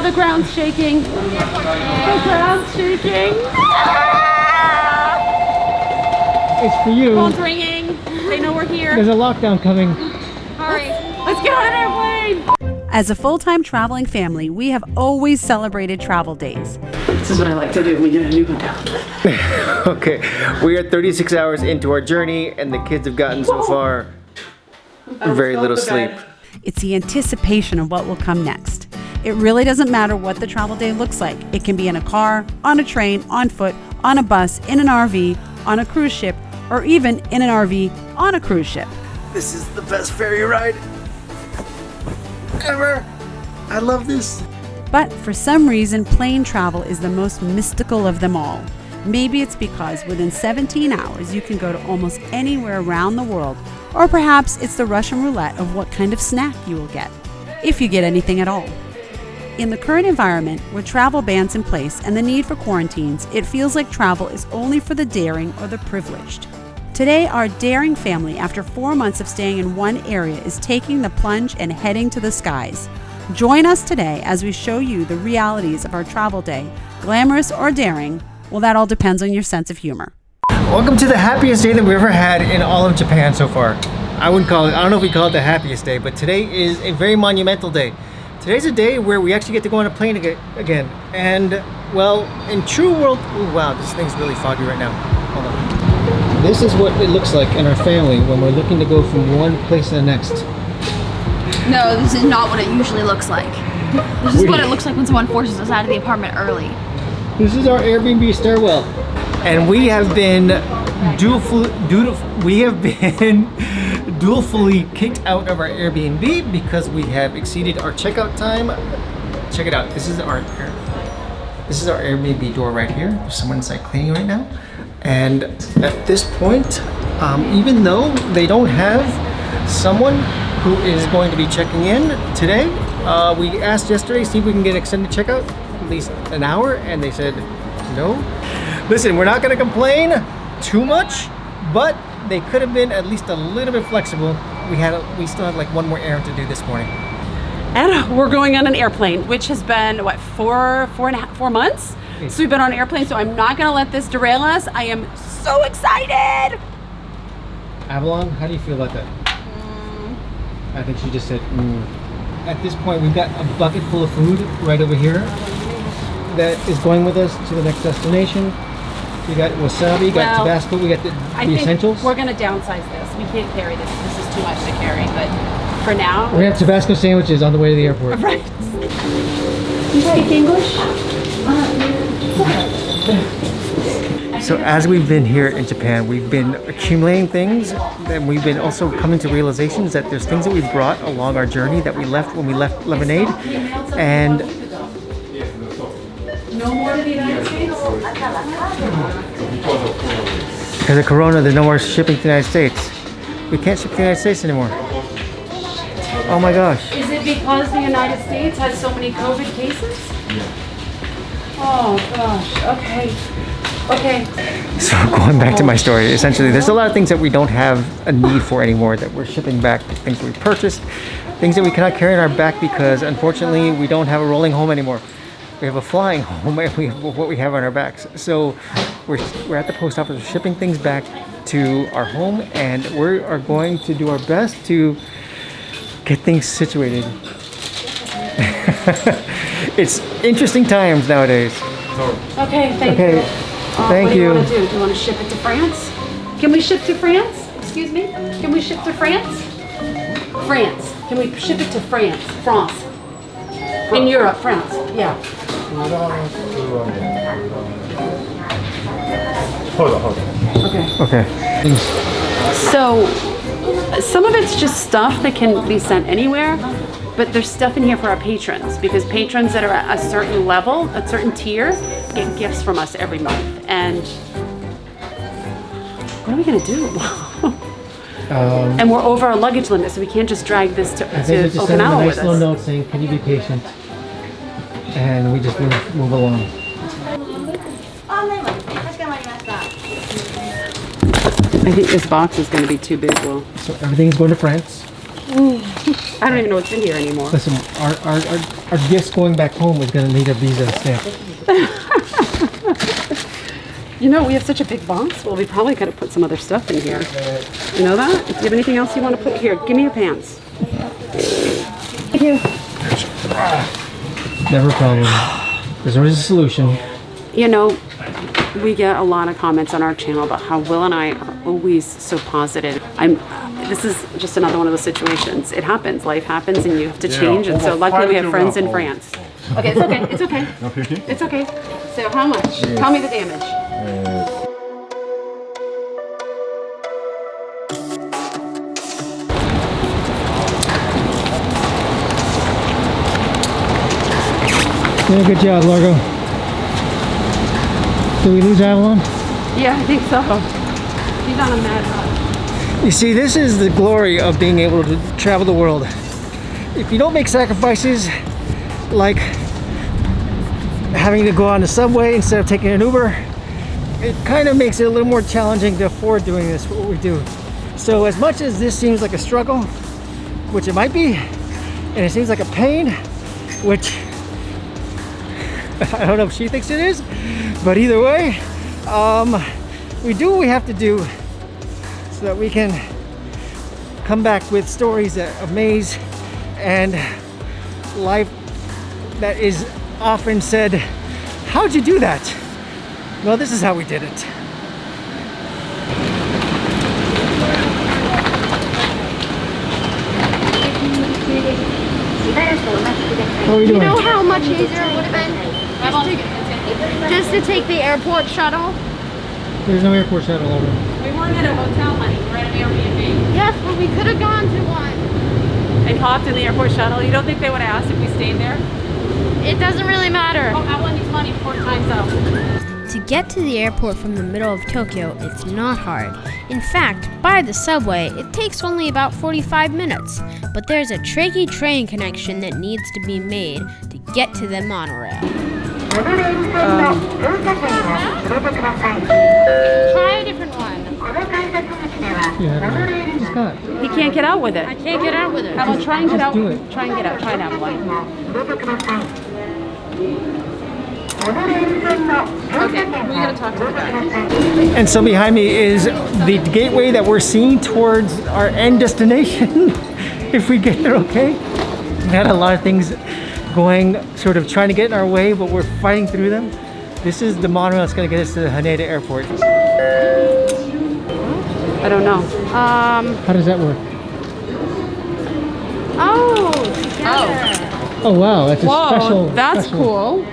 the ground's shaking. The ground's shaking. It's for you. Phone's ringing. They know we're here. There's a lockdown coming. All right, let's get on an airplane. As a full-time traveling family, we have always celebrated travel days. This is what I like to do when we get a new hotel. Okay, we are 36 hours into our journey and the kids have gotten so far very little sleep. It's the anticipation of what will come next. It really doesn't matter what the travel day looks like. It can be in a car, on a train, on foot, on a bus, in an RV, on a cruise ship, or even in an RV on a cruise ship. This is the best ferry ride ever. I love this. But for some reason, plane travel is the most mystical of them all. Maybe it's because within 17 hours, you can go to almost anywhere around the world, or perhaps it's the Russian roulette of what kind of snack you will get, if you get anything at all. In the current environment, with travel bans in place and the need for quarantines, it feels like travel is only for the daring or the privileged. Today, our daring family, after 4 months of staying in one area, is taking the plunge and heading to the skies. Join us today as we show you the realities of our travel day, glamorous or daring. Well, that all depends on your sense of humor. Welcome to the happiest day that we've ever had in all of Japan so far. I don't know if we call it the happiest day, but today is a very monumental day. Today's a day where we actually get to go on a plane again. And, well, in true world, ooh, wow, this thing's really foggy right now. Hold on. This is what it looks like in our family when we're looking to go from one place to the next. No, this is not what it usually looks like. This is what it looks like when someone forces us out of the apartment early. This is our Airbnb stairwell. And we have been dutifully kicked out of our Airbnb because we have exceeded our checkout time. Check it out. This is our Airbnb door right here. There's someone inside cleaning right now. And at this point, even though they don't have someone who is going to be checking in today, we asked yesterday, see if we can get extended checkout, at least an hour, and they said no. Listen, we're not going to complain too much, but they could have been at least a little bit flexible. We still have like one more errand to do this morning. And we're going on an airplane, which has been, what, 4 months? So we've been on an airplane, so I'm not gonna let this derail us. I am so excited! Avalon, how do you feel about that? I think she just said, At this point, we've got a bucket full of food right over here that is going with us to the next destination. We got wasabi, we got Tabasco, we got the essentials. We're gonna downsize this. We can't carry this. This is too much to carry, but for now. We're gonna have Tabasco sandwiches on the way to the airport. Right. You speak English? So as we've been here in Japan, we've been accumulating things, and we've been also coming to realizations that there's things that we brought along our journey that we left when we left Lemonade, and No more to the United States? because of Corona, there's no more shipping to the United States. We can't ship to the United States anymore. Oh my gosh. Is it because the United States has so many COVID cases? Oh gosh, okay. Okay. So going back to my story, essentially there's a lot of things that we don't have a need for anymore that we're shipping back, things that we purchased, things that we cannot carry in our back because unfortunately we don't have a rolling home anymore. We have a flying home and we have what we have on our backs. So we're at the post office shipping things back to our home, and we are going to do our best to get things situated. It's interesting times nowadays. Okay, thank Okay. you. Thank you. What do you want to do? Do you want to ship it to France? Can we ship to France? Excuse me? Can we ship to France? France. Can we ship it to France? France. In Europe, France. Yeah. Hold on. Okay. So, some of it's just stuff that can be sent anywhere, but there's stuff in here for our patrons, because patrons that are at a certain level, a certain tier, get gifts from us every month. And what are we gonna do? And we're over our luggage limit, so we can't just drag this to I think we just send them a Okinawa nice with little us. note saying, can you be patient? And we just move along. I think this box is gonna be too big, Will. So everything is going to France. I don't even know what's in here anymore. Listen, our gifts going back home is going to need a visa stamp. You know, we have such a big box. Well, we probably could have put some other stuff in here. You know that? Do you have anything else you want to put here? Give me your pants. Thank you. Never a problem. There's always a solution. You know, we get a lot of comments on our channel about how Will and I are always so positive. This is just another one of those situations. It happens. Life happens and you have to change. And so luckily we have friends in France. Okay, it's okay. It's okay. It's okay. So how much? Tell me the damage. Yeah, good job, Largo. Did we lose Avalon? Yeah, I think so. He's on a mad rush. You see, this is the glory of being able to travel the world. If you don't make sacrifices like having to go on the subway instead of taking an Uber, it kind of makes it a little more challenging to afford doing this, what we do. So as much as this seems like a struggle, which it might be, and it seems like a pain, which I don't know if she thinks it is, but either way, we do what we have to do so that we can come back with stories that amaze and life that is often said, how'd you do that? Well, this is how we did it. How are we doing? You know how much easier it would have been just to take the airport shuttle? There's no airport shuttle over. We weren't at a hotel, honey. We're at an Airbnb. Yes, but we could have gone to one. And hopped in the airport shuttle. You don't think they would have asked if we stayed there? It doesn't really matter. Oh, Avalon needs money 4 times out. To get to the airport from the middle of Tokyo, it's not hard. In fact, by the subway, it takes only about 45 minutes. But there's a tricky train connection that needs to be made to get to the monorail. Try a different one. Yeah, Scott. He can't get out with it. I can't get out with it. How about try and get out? do it. Try and get out. Try and have one. Okay, we gotta talk to the guy. And so behind me is the gateway that we're seeing towards our end destination. If we get there, okay? We had a lot of things going, sort of trying to get in our way, but we're fighting through them. This is the monorail that's going to get us to the Haneda Airport. I don't know. How does that work? Oh wow, that's a special. That's special. cool.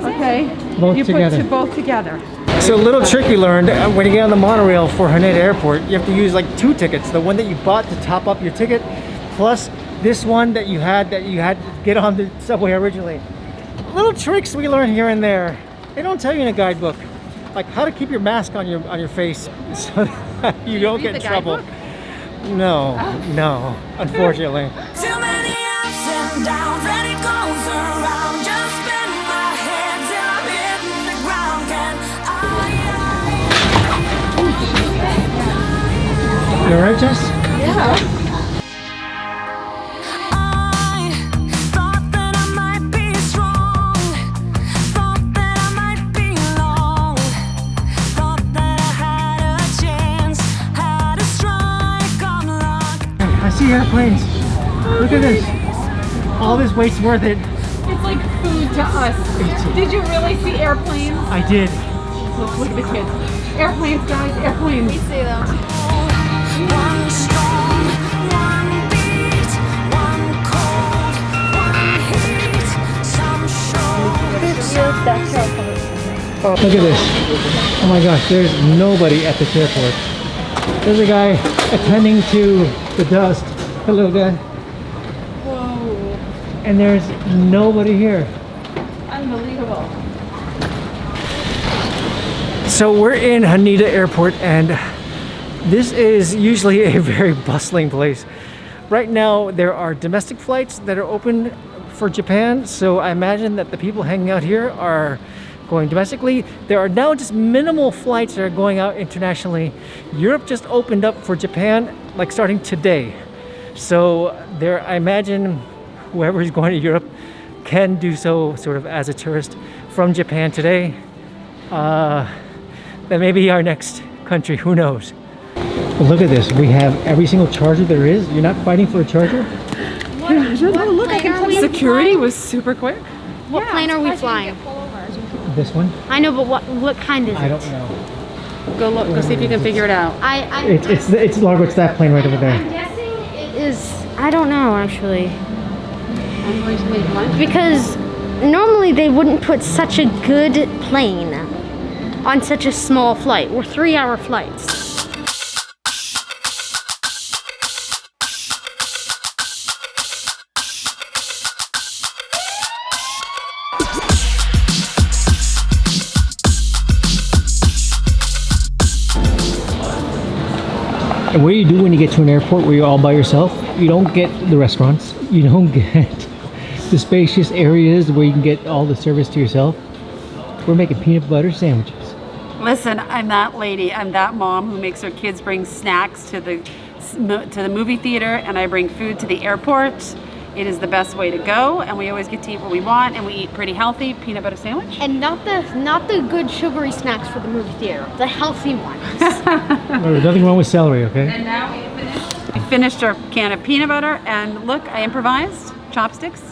Okay, Both you together. put both together. So a little trick we learned when you get on the monorail for Haneda Airport, you have to use like 2 tickets. The one that you bought to top up your ticket, plus this one that you had to get on the subway originally. Little tricks we learn here and there. They don't tell you in a guidebook, like how to keep your mask on your face so that you don't get in trouble. No, no, unfortunately. Too many ups and downs, and it goes around. Just spin my head till I'm hitting the ground. Can You alright, Jess? Yeah. thought that I might be strong, thought that I might be long, thought that I had a chance, had a strike on luck. I see airplanes. Look at this. All this weight's worth it. It's like food to us. Did you really see airplanes? I did. Look at the kids. Airplanes, guys, airplanes. We see them. One strong, one beat, one cold, one heat, some show, Look at this. Oh my gosh, there's nobody at this airport. There's a guy attending to the dust. Hello, guy. Whoa, And there's nobody here. unbelievable. So we're in Haneda Airport, and this is usually a very bustling place. Right now, there are domestic flights that are open for Japan, so I imagine that the people hanging out here are going domestically. There are now just minimal flights that are going out internationally. Europe just opened up for Japan, like starting today. So there, I imagine whoever is going to Europe can do so sort of as a tourist from Japan today. That may be our next country, who knows? But look at this, we have every single charger there is. You're not fighting for a charger? Security was super quick. What plane are we flying? This one? I know, but what kind is it? I don't know. Go look, go see if you can figure it out. It's Largo, it's that plane right over there. I'm guessing it is. I don't know actually. Because normally they wouldn't put such a good plane on such a small flight. We're 3-hour flights. And what do you do when you get to an airport where you're all by yourself? You don't get the restaurants. You don't get the spacious areas where you can get all the service to yourself. We're making peanut butter sandwiches. Listen, I'm that lady. I'm that mom who makes her kids bring snacks to the movie theater, and I bring food to the airport. It is the best way to go, and we always get to eat what we want, and we eat pretty healthy. Peanut butter sandwich. And not the good sugary snacks for the movie theater. The healthy ones. There's nothing wrong with celery, okay? And now we finished our can of peanut butter, and look, I improvised chopsticks,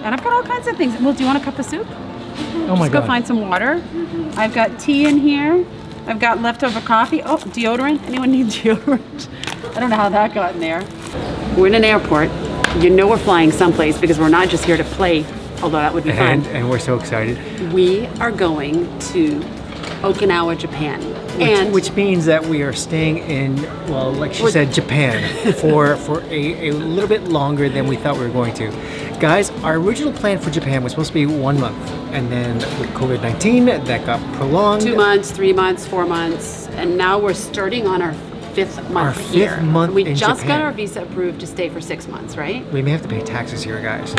and I've got all kinds of things. Well, do you want a cup of soup? Oh my Just go God. find some water. I've got tea in here. I've got leftover coffee. Oh, deodorant. Anyone need deodorant? I don't know how that got in there. We're in an airport. You know we're flying someplace because we're not just here to play, although that would be fun. And we're so excited. We are going to Okinawa, Japan. Which means that we are staying in, well, like she said, Japan for a little bit longer than we thought we were going to. Guys, our original plan for Japan was supposed to be 1 month. And then with COVID-19, that got prolonged. 2 months, 3 months, 4 months. And now we're starting on our 5th month Our here. 5th month We in just Japan. got our visa approved to stay for 6 months, right? We may have to pay taxes here, guys.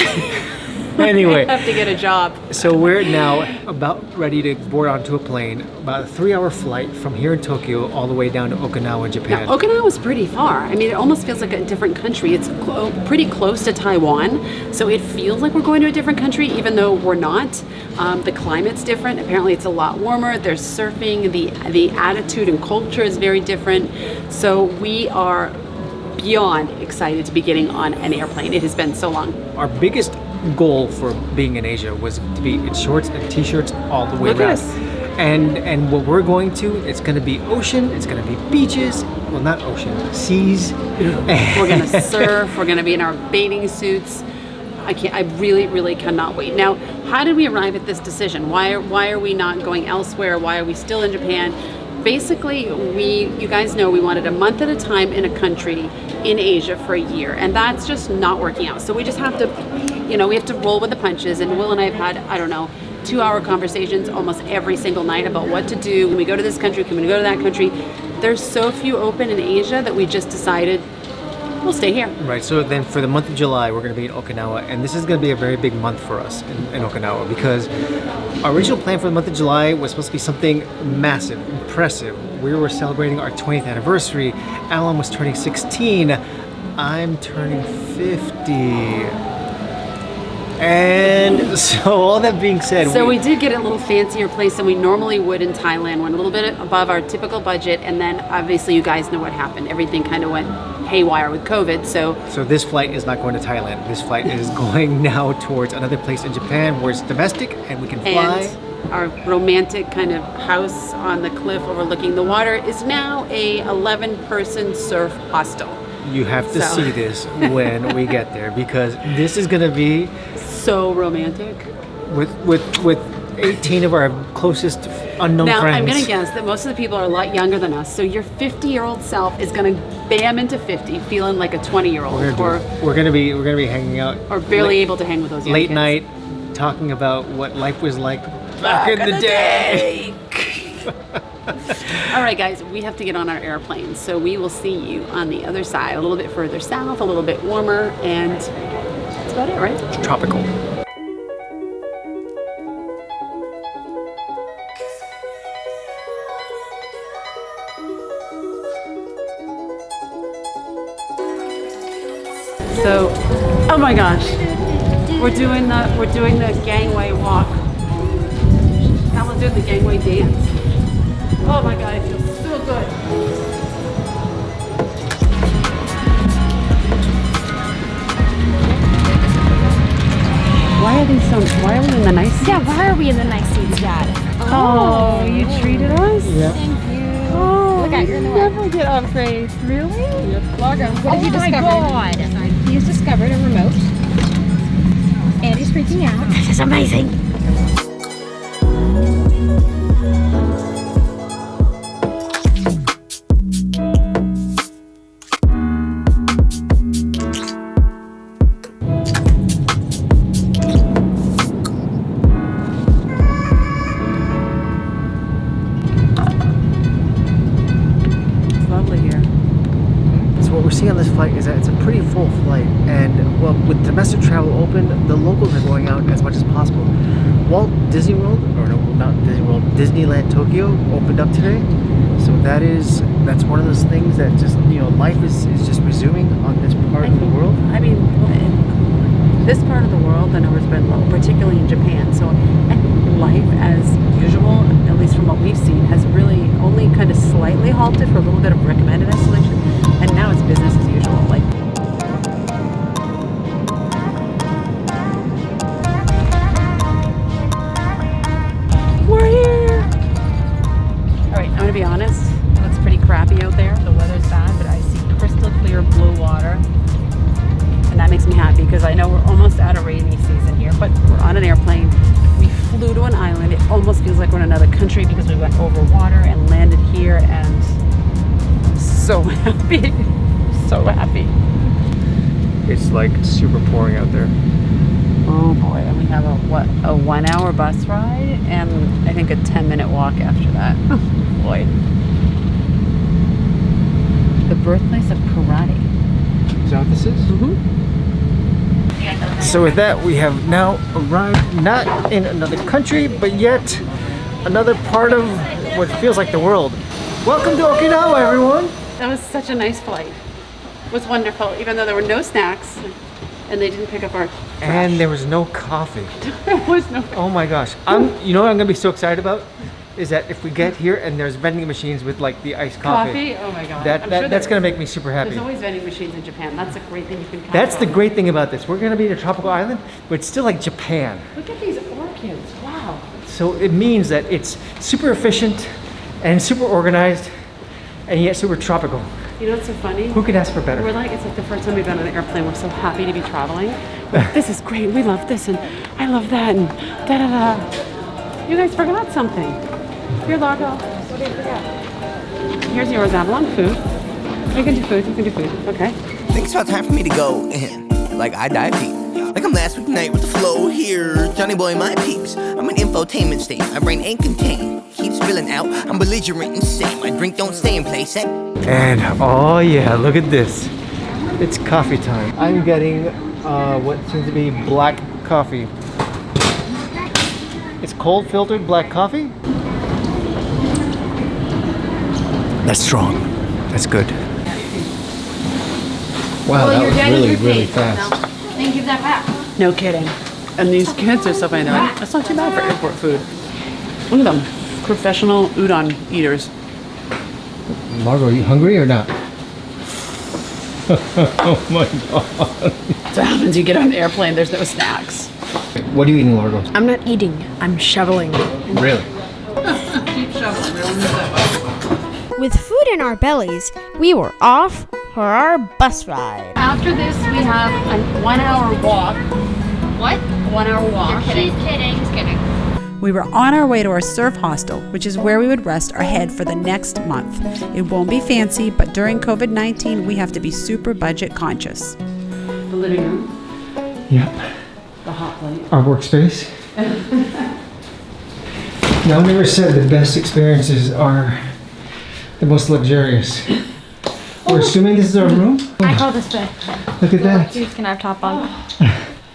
Anyway. We have to get a job. So we're now about ready to board onto a plane, about a 3-hour flight from here in Tokyo all the way down to Okinawa, Japan. Now, Okinawa's pretty far. I mean, it almost feels like a different country. It's pretty close to Taiwan, so it feels like we're going to a different country, even though we're not. The climate's different. Apparently, it's a lot warmer. There's surfing. The attitude and culture is very different. So we are beyond excited to be getting on an airplane. It has been so long. Our biggest goal for being in Asia was to be in shorts and t-shirts all the way Look at around. us. And what we're going to, it's going to be ocean, it's going to be beaches, well, not ocean, seas. We're gonna surf. We're gonna be in our bathing suits. I really cannot wait. Now, how did we arrive at this decision? Why are we not going elsewhere? Why are we still in Japan? Basically, you guys know we wanted a month at a time in a country in Asia for a year, and that's just not working out. So we just have to, we have to roll with the punches. And Will and I have had, I don't know, 2-hour conversations almost every single night about what to do. Can we go to this country? Can we go to that country? There's so few open in Asia that we just decided we'll stay here. Right, so then for the month of July, we're going to be in Okinawa, and this is going to be a very big month for us in Okinawa because our original plan for the month of July was supposed to be something massive, impressive. We were celebrating our 20th anniversary. Alan was turning 16. I'm turning 50. And so all that being said, So we did get a little fancier place than we normally would in Thailand. Went a little bit above our typical budget, and then obviously you guys know what happened. Everything kind of went haywire with COVID. So this flight is not going to Thailand. This flight is going now towards another place in Japan where it's domestic and we can fly. and our romantic kind of house on the cliff overlooking the water is now a 11-person surf hostel. You have to So. see this when we get there because this is going to be So romantic. with 18 of our closest unknown Now, friends. I'm going to guess that most of the people are a lot younger than us. So your 50-year-old self is going to bam into 50 feeling like a 20-year-old We're gonna be hanging out or barely able to hang with those young late kids. night, talking about what life was like back in the day. All right, guys, we have to get on our airplane. So we will see you on the other side, a little bit further south, a little bit warmer, and that's about it, right? Tropical. Oh my gosh. We're doing the gangway walk. Now we're doing the gangway dance. Oh my god, it feels so good. Why are we in the nice seats? Yeah, why are we in the nice seats, Dad? Oh, you treated us? Yeah. Oh, Look at you're in the way. never get upgrades. Really? Largo, what have you discovered? God. He's discovered a remote. And he's freaking out. This is amazing. It's lovely here. So what we're seeing on this flight is that it's a pretty full flight, and well, with domestic travel open, the locals are going out as much as possible. Walt Disney World, or no, not Disney World, Disneyland Tokyo opened up today, so that's one of those things that just, you know, life is just resuming on this part of the world. I mean, this part of the world, the number's been low, particularly in Japan. So and life as usual, at least from what we've seen, has really only kind of slightly halted for a little bit of recommended isolation, and now it's business as usual. Like, we're here. All right, I'm gonna be honest. It looks pretty crappy out there. The weather's bad, but I see crystal clear blue water. And that makes me happy because I know we're almost out of rainy season here, but we're on an airplane. We flew to an island. It almost feels like we're in another country because we went over water and landed here, and I'm so happy. So happy. It's like super pouring out there. Oh boy, and we have a 1 hour bus ride and I think a 10-minute walk after that. Boy. The birthplace of karate. Is that what this is? Mm-hmm. So with that, we have now arrived not in another country, but yet another part of what feels like the world. Welcome to Okinawa, everyone! That was such a nice flight. It was wonderful, even though there were no snacks and they didn't pick up our trash. And there was no coffee. There was no. Oh my gosh. You know what I'm gonna be so excited about? Is that if we get here and there's vending machines with like the iced coffee. Oh my god. That's gonna make me super happy. There's always vending machines in Japan. That's a great thing you can count That's the on. great thing about this. We're gonna be in a tropical island, but it's still like Japan. Look at these orchids. Wow. So it means that it's super efficient and super organized and yet super tropical. You know what's so funny? Who could ask for better? We're like, it's like the first time we've been on an airplane. We're so happy to be traveling. Like, this is great. We love this and I love that and da da da. You guys forgot something. Here, Largo. What did you forget? Here's yours, Avalon. Food. You can do food. You can do food. Okay. Think it's about time for me to go in. Like I dive deep. Like I'm last week night with the flow here. Johnny boy, my peeps. I'm in infotainment state. My brain ain't contained. Keeps spilling out. I'm belligerent insane. My drink don't stay in place. And oh yeah, look at this. It's coffee time. I'm getting what seems to be black coffee. It's cold filtered black coffee. That's strong. That's good. Wow, that was really, really fast. Then give that back. No kidding. And these kids are so funny. They're like, that's not too bad for airport food. Look at them. Professional udon eaters. Margot, are you hungry or not? Oh my god. That's what happens. You get on the airplane, there's no snacks. What are you eating, Margot? I'm not eating, I'm shoveling. Really? Keep shoveling. We don't use that With food in our bellies, we were off for our bus ride. After this, we have a 1 hour walk. What? 1 hour walk. She's kidding. He's kidding. We were on our way to our surf hostel, which is where we would rest our head for the next month. It won't be fancy, but during COVID-19, we have to be super budget conscious. The living room, Yep. the hot plate. Our workspace. Now, I never said the best experiences are the most luxurious. We're assuming this is our room? I call this bed. Look at that. These can have top bunk.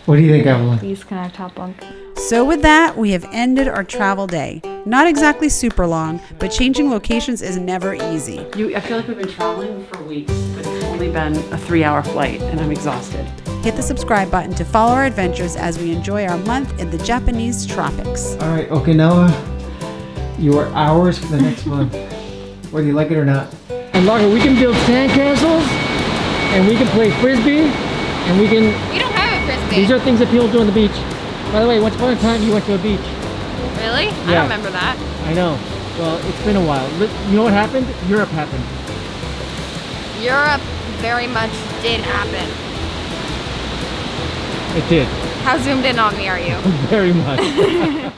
What do you think, Evelyn? These can have top bunk. So with that, we have ended our travel day. Not exactly super long, but changing locations is never easy. I feel like we've been traveling for weeks, but it's only been a 3 hour flight and I'm exhausted. hit the subscribe button to follow our adventures as we enjoy our month in the Japanese tropics. All right, Okinawa, you are ours for the next month, whether you like it or not. And Lager, we can build sandcastles, and we can play frisbee, and we can... We don't have a frisbee. These are things that people do on the beach. By the way, once upon a time, you went to a beach. Really? I Yeah. don't remember that. I know. Well, it's been a while. You know what happened? Europe happened. Europe very much did happen. It did. How zoomed in on me are you? Very much.